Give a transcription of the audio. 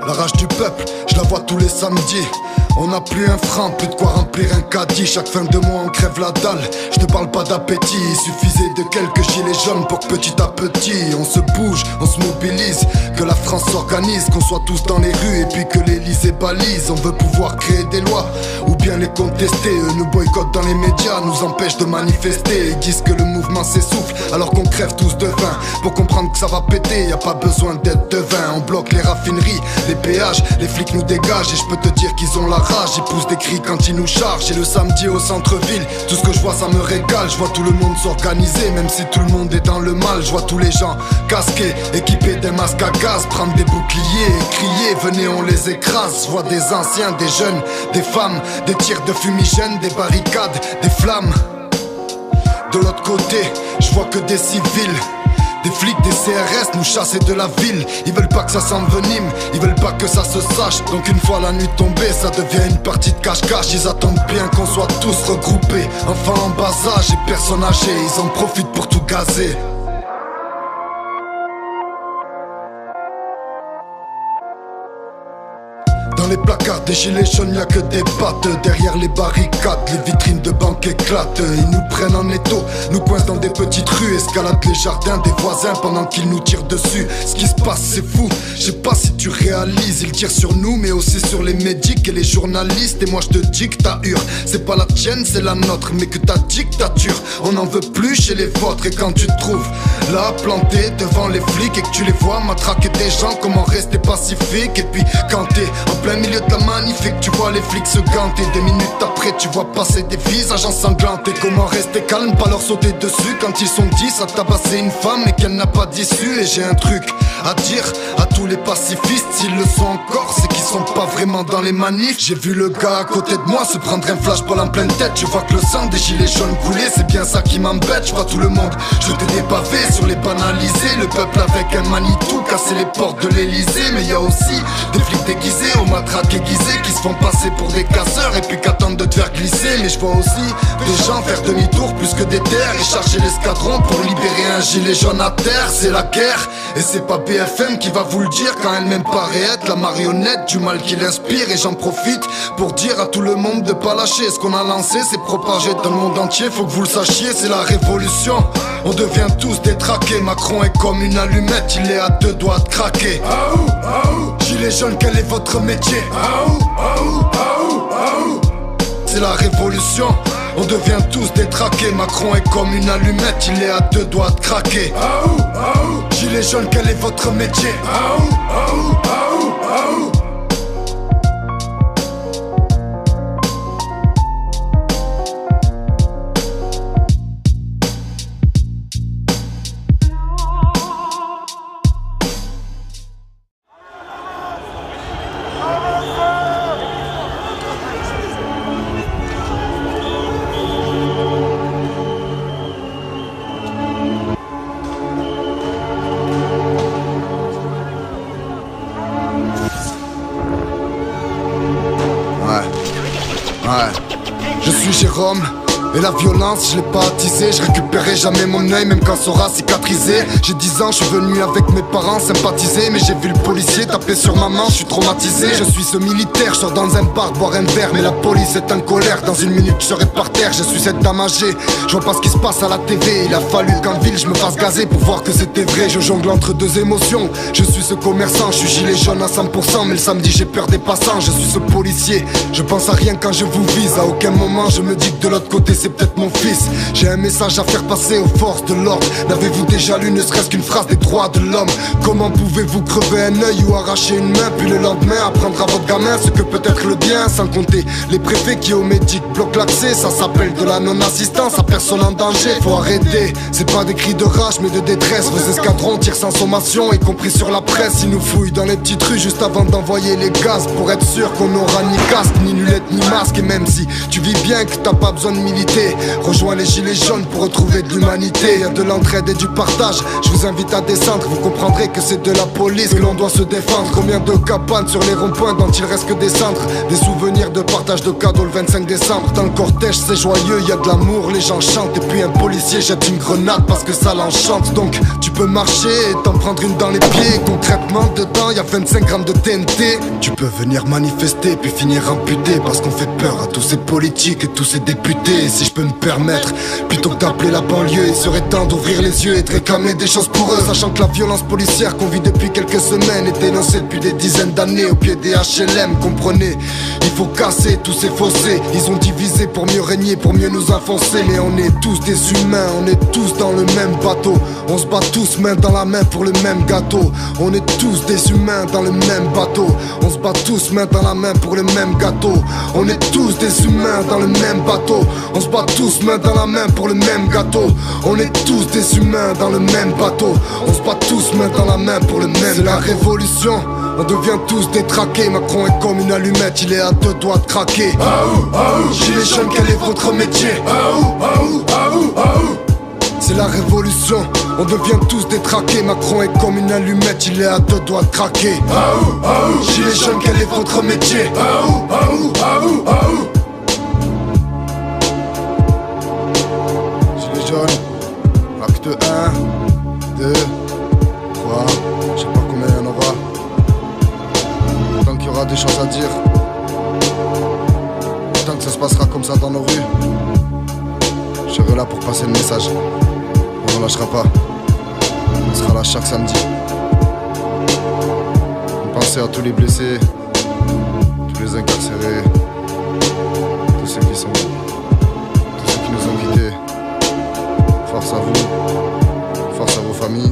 La rage du peuple, je la vois tous les samedis. On n'a plus un franc, plus de quoi remplir un caddie. Chaque fin de mois on crève la dalle. Je te parle pas d'appétit, il suffisait de quelques gilets jaunes pour que petit à petit on se bouge, on se mobilise. Que la France s'organise, qu'on soit tous dans les rues et puis que l'Élysée balise. On veut pouvoir créer des lois ou bien les contester. Eux nous boycottent dans les médias, nous empêchent de manifester. Ils disent que le mouvement s'essouffle alors qu'on crève tous de faim. Pour comprendre que ça va péter, y a pas besoin d'être devin. On bloque les raffineries, les péages, les flics nous dégagent. Et je peux te dire qu'ils ont la rage, ils poussent des cris quand ils nous chargent. Et le samedi au centre-ville, tout ce que je vois ça me régale. Je vois tout le monde s'organiser, même si tout le monde est dans le mal. Je vois tous les gens casqués, équipés d'un masque à gaz, prendre des boucliers et crier, venez on les écrase. Je vois des anciens, des jeunes, des femmes, des tirs de fumigène, des barricades, des flammes. De l'autre côté, je vois que des civils, des flics, des CRS nous chasser de la ville. Ils veulent pas que ça s'envenime, ils veulent pas que ça se sache. Donc une fois la nuit tombée, ça devient une partie de cache-cache. Ils attendent bien qu'on soit tous regroupés, enfants en bas âge et personnes âgées. Ils en profitent pour tout gazer. Dans les placards des gilets jaunes, y'a que des pattes. Derrière les barricades, les vitrines de banques éclatent. Ils nous prennent en étau, nous coincent dans des petites rues, escaladent les jardins des voisins pendant qu'ils nous tirent dessus. Ce qui se passe c'est fou, je sais pas si tu réalises. Ils tirent sur nous mais aussi sur les médics et les journalistes. Et moi je te dis que ta hure, c'est pas la tienne, c'est la nôtre. Mais que ta dictature, on n'en veut plus chez les vôtres. Et quand tu te trouves là, planté devant les flics, et que tu les vois matraquer des gens, comment rester pacifique? Et puis quand t'es en plein milieu de la manif et que tu vois les flics se ganter, des minutes après tu vois passer des visages ensanglantés. Comment rester calme, pas leur sauter dessus quand ils sont 10 à tabasser une femme et qu'elle n'a pas d'issue? Et j'ai un truc à dire à tous les pacifistes, s'ils le sont encore, c'est qu'ils sont pas vraiment dans les manifs. J'ai vu le gars à côté de moi se prendre un flashball en pleine tête. Je vois que le sang des gilets jaunes coulait, c'est bien ça qui m'embête. Je vois tout le monde jeter des pavés sur les banalisés, le peuple avec un Manitou casser les portes de l'Elysée. Mais y a aussi des flics déguisés aux matraques aiguisées qui se font passer pour des casseurs et puis qu'attendent de te faire glisser. Mais je vois aussi des gens faire demi-tour plus que des terres et charger l'escadron pour libérer un gilet jaune à terre. C'est la guerre et c'est pas BFM qui va vous le dire quand elle-même paraît être la marionnette du mal qui l'inspire. Et j'en profite pour dire à tout le monde de pas lâcher. Ce qu'on a lancé c'est propagé dans le monde entier, faut que vous le sachiez, c'est la révolution. On devient tous détraqués, Macron est comme une allumette, il est à deux doigts de craquer. Gilet jaune, quel est votre métier? C'est la révolution. On devient tous détraqués, Macron est comme une allumette, il est à deux doigts de craquer. Gilet jaune, quel est votre métier? Je suis Jérôme et la violence je l'ai pas attisée. Je récupérerai jamais mon œil même quand ça aura cicatrisé. J'ai 10 ans, je suis venu avec mes parents sympathiser. Mais j'ai vu le policier taper sur ma main, je suis traumatisé. Je suis ce militaire, je sors dans un bar boire un verre. Mais la police est en colère, dans une minute je serai par terre. Je suis cette dame âgée, je vois pas ce qui se passe à la TV. Il a fallu qu'en ville je me fasse gazer pour voir que c'était vrai. Je jongle entre deux émotions, je suis ce commerçant. Je suis gilet jaune à 100% mais le samedi j'ai peur des passants. Je suis ce policier, je pense à rien quand je vous vise. À aucun moment je me dis que de l'autre côté c'est peut-être mon fils. J'ai un message à faire passer aux forces de l'ordre. N'avez-vous déjà lu ne serait-ce qu'une phrase des droits de l'homme? Comment pouvez-vous crever un œil ou arracher une main, puis le lendemain apprendre à votre gamin ce que peut être le bien? Sans compter les préfets qui au médic bloquent l'accès. Ça s'appelle de la non-assistance à personne en danger. Faut arrêter, c'est pas des cris de rage mais de détresse. Vos escadrons tirent sans sommation, y compris sur la presse. Ils nous fouillent dans les petites rues juste avant d'envoyer les gaz, pour être sûr qu'on n'aura ni casque, ni lunettes, ni masque. Et même si tu vis bien que t'as pas besoin de militaire, l'humanité. Rejoins les gilets jaunes pour retrouver de l'humanité. Y'a de l'entraide et du partage, je vous invite à descendre. Vous comprendrez que c'est de la police que l'on doit se défendre. Combien de cabanes sur les ronds-points dont il reste que des cendres. Des souvenirs de partage de cadeaux le 25 décembre. Dans le cortège c'est joyeux, y'a de l'amour, les gens chantent. Et puis un policier jette une grenade parce que ça l'enchante. Donc tu peux marcher et t'en prendre une dans les pieds. Concrètement dedans y'a 25 grammes de TNT. Tu peux venir manifester puis finir amputé. Parce qu'on fait peur à tous ces politiques et tous ces députés. Et si je peux me permettre, plutôt que d'appeler la banlieue, il serait temps d'ouvrir les yeux et de réclamer des choses pour eux. Sachant que la violence policière qu'on vit depuis quelques semaines est dénoncée depuis des dizaines d'années au pied des HLM. Comprenez, il faut casser tous ces fossés. Ils ont divisé pour mieux régner, pour mieux nous enfoncer. Mais on est tous des humains, on est tous dans le même bateau. On se bat tous main dans la main pour le même gâteau. On est tous des humains dans le même bateau. On se bat tous main dans la main pour le même gâteau. On est tous des humains dans le même bateau. On se bat tous main dans la main pour le même gâteau. On est tous des humains dans le même bateau. On se bat tous main dans la main pour le même gâteau. C'est la révolution, on devient tous détraqués. Macron est comme une allumette, il est à deux doigts de craquer. Gilets jaunes, quel est votre métier? C'est la révolution, on devient tous détraqués. Macron est comme une allumette, il est à deux doigts de craquer. Gilets jaunes, quel est votre métier? Gilets jaunes, acte 1, 2, 3, je sais pas combien il y en aura. Tant qu'il y aura des choses à dire, tant que ça se passera comme ça dans nos rues, je serai là pour passer le message. On ne lâchera pas. On sera là chaque samedi. Pensez à tous les blessés, tous les incarcérés, tous ceux qui sont, tous ceux qui nous ont quittés. Force à vous, force à vos familles.